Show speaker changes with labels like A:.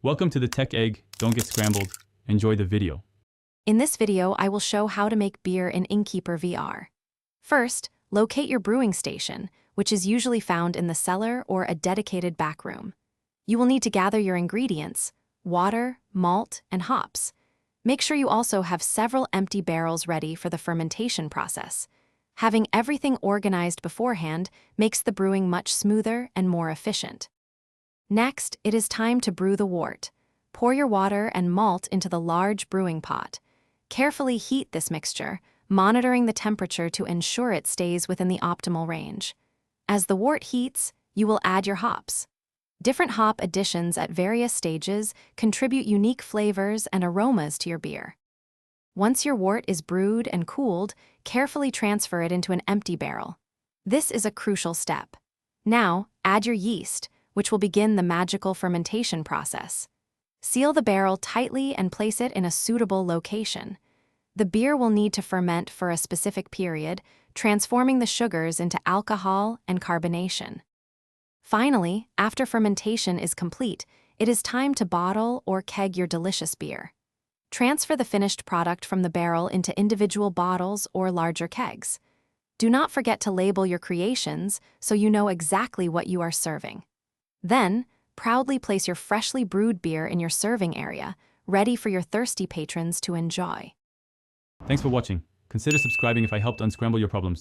A: Welcome to the Tech Egg. Don't get scrambled. Enjoy the video.
B: In this video, I will show how to make beer in Innkeeper VR. First, locate your brewing station, which is usually found in the cellar or a dedicated back room. You will need to gather your ingredients: water, malt, and hops. Make sure you also have several empty barrels ready for the fermentation process. Having everything organized beforehand makes the brewing much smoother and more efficient. Next, it is time to brew the wort. Pour your water and malt into the large brewing pot. Carefully heat this mixture, monitoring the temperature to ensure it stays within the optimal range. As the wort heats, you will add your hops. Different hop additions at various stages contribute unique flavors and aromas to your beer. Once your wort is brewed and cooled, carefully transfer it into an empty barrel. This is a crucial step. Now, add your yeast, which will begin the magical fermentation process. Seal the barrel tightly and place it in a suitable location. The beer will need to ferment for a specific period, transforming the sugars into alcohol and carbonation. Finally, after fermentation is complete, it is time to bottle or keg your delicious beer. Transfer the finished product from the barrel into individual bottles or larger kegs. Do not forget to label your creations so you know exactly what you are serving. Then, proudly place your freshly brewed beer in your serving area, ready for your thirsty patrons to enjoy.
A: Thanks for watching. Consider subscribing if I helped unscramble your problems.